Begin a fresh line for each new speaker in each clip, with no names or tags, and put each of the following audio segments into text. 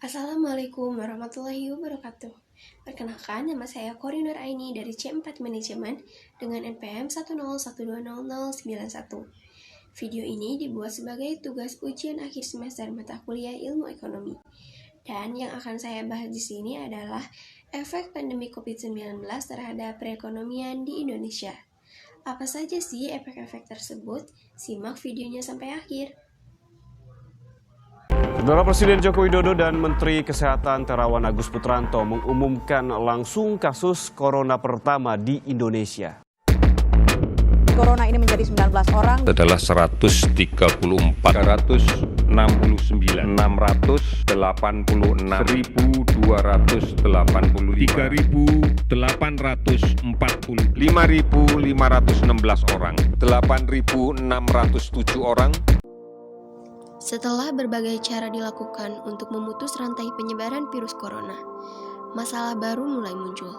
Assalamualaikum warahmatullahi wabarakatuh. Perkenalkan, nama saya Korinur Aini dari C4 Manajemen dengan NPM 101200091. Video ini dibuat sebagai tugas ujian akhir semester mata kuliah Ilmu Ekonomi. Dan yang akan saya bahas di sini adalah efek pandemi COVID-19 terhadap perekonomian di Indonesia. Apa saja sih efek-efek tersebut? Simak videonya sampai akhir.
Saudara Presiden Joko Widodo dan Menteri Kesehatan Terawan Agus Putranto mengumumkan langsung kasus corona pertama di Indonesia.
Corona ini menjadi 19 orang.
Adalah 134, 469, 686, 1.280, 3.840, 5.516 orang, 8.607 orang.
Setelah berbagai cara dilakukan untuk memutus rantai penyebaran virus corona, masalah baru mulai muncul.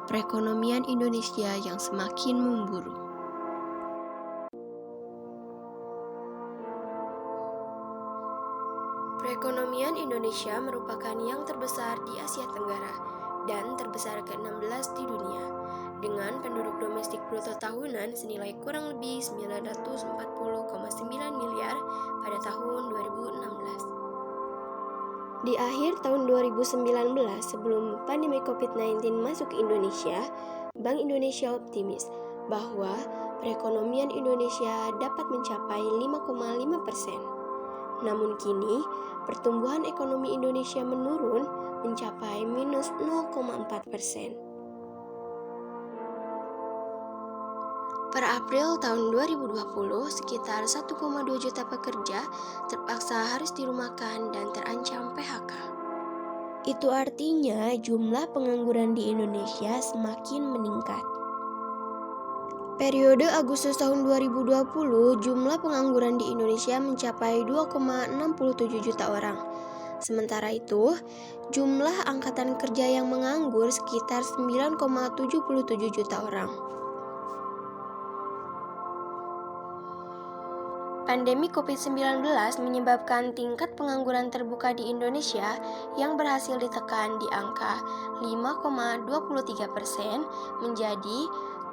Perekonomian Indonesia yang semakin memburuk. Perekonomian Indonesia merupakan yang terbesar di Asia Tenggara dan terbesar ke-16 di dunia, dengan penduduk domestik bruto tahunan senilai kurang lebih 940,9 miliar pada tahun 2016. Di akhir tahun 2019, sebelum pandemi COVID-19 masuk ke Indonesia, Bank Indonesia optimis bahwa perekonomian Indonesia dapat mencapai 5,5%. Namun kini, pertumbuhan ekonomi Indonesia menurun mencapai minus 0,4%. Per April tahun 2020, sekitar 1,2 juta pekerja terpaksa harus dirumahkan dan terancam PHK. Itu artinya jumlah pengangguran di Indonesia semakin meningkat. Periode Agustus tahun 2020, jumlah pengangguran di Indonesia mencapai 2,67 juta orang. Sementara itu, jumlah angkatan kerja yang menganggur sekitar 9,77 juta orang. Pandemi COVID-19 menyebabkan tingkat pengangguran terbuka di Indonesia yang berhasil ditekan di angka 5,23% menjadi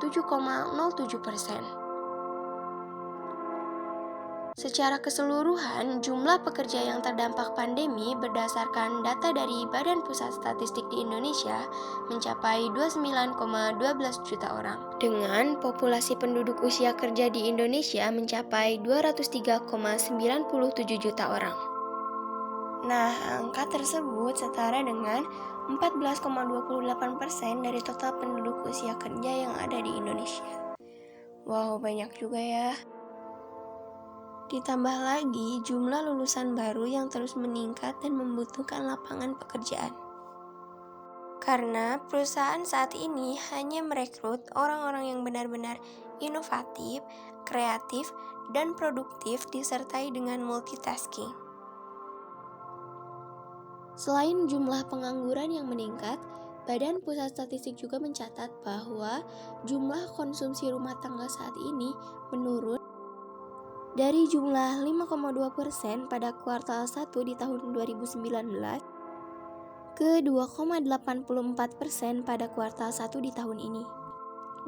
7,07%. Secara keseluruhan, jumlah pekerja yang terdampak pandemi berdasarkan data dari Badan Pusat Statistik di Indonesia mencapai 29,12 juta orang. Dengan populasi penduduk usia kerja di Indonesia mencapai 203,97 juta orang. Nah, angka tersebut setara dengan 14,28% dari total penduduk usia kerja yang ada di Indonesia. Wow, banyak juga ya. Ditambah lagi jumlah lulusan baru yang terus meningkat dan membutuhkan lapangan pekerjaan. Karena perusahaan saat ini hanya merekrut orang-orang yang benar-benar inovatif, kreatif, dan produktif disertai dengan multitasking. Selain jumlah pengangguran yang meningkat, Badan Pusat Statistik juga mencatat bahwa jumlah konsumsi rumah tangga saat ini menurun dari jumlah 5,2% pada kuartal 1 di tahun 2019 ke 2,84% pada kuartal 1 di tahun ini.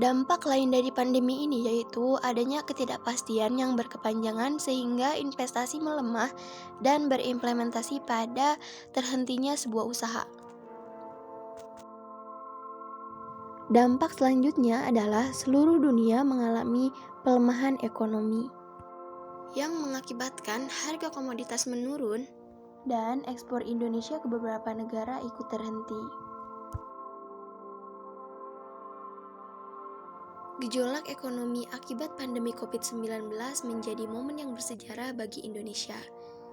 Dampak lain dari pandemi ini yaitu adanya ketidakpastian yang berkepanjangan sehingga investasi melemah dan berimplementasi pada terhentinya sebuah usaha. Dampak selanjutnya adalah seluruh dunia mengalami pelemahan ekonomi yang mengakibatkan harga komoditas menurun dan ekspor Indonesia ke beberapa negara ikut terhenti. Gejolak ekonomi akibat pandemi COVID-19 menjadi momen yang bersejarah bagi Indonesia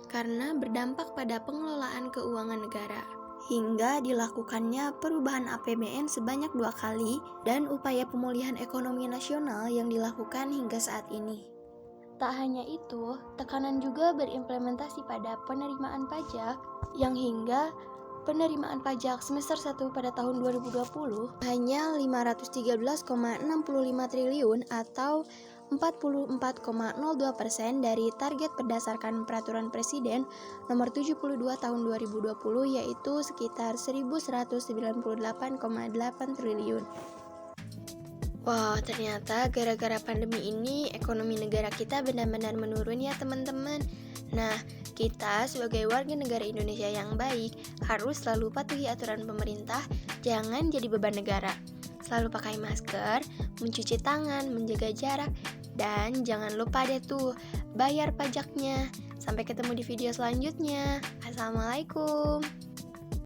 karena berdampak pada pengelolaan keuangan negara, hingga dilakukannya perubahan APBN sebanyak 2 kali dan upaya pemulihan ekonomi nasional yang dilakukan hingga saat ini. Tak hanya itu, tekanan juga berimplementasi pada penerimaan pajak yang hingga penerimaan pajak semester 1 pada tahun 2020 hanya 513,65 triliun atau 44,02% dari target berdasarkan Peraturan Presiden Nomor 72 Tahun 2020, yaitu sekitar 1.198,8 triliun. Wow, ternyata gara-gara pandemi ini ekonomi negara kita benar-benar menurun ya teman-teman. Nah, kita sebagai warga negara Indonesia yang baik harus selalu patuhi aturan pemerintah, jangan jadi beban negara. Selalu pakai masker, mencuci tangan, menjaga jarak, dan jangan lupa deh tuh bayar pajaknya. Sampai ketemu di video selanjutnya. Assalamualaikum.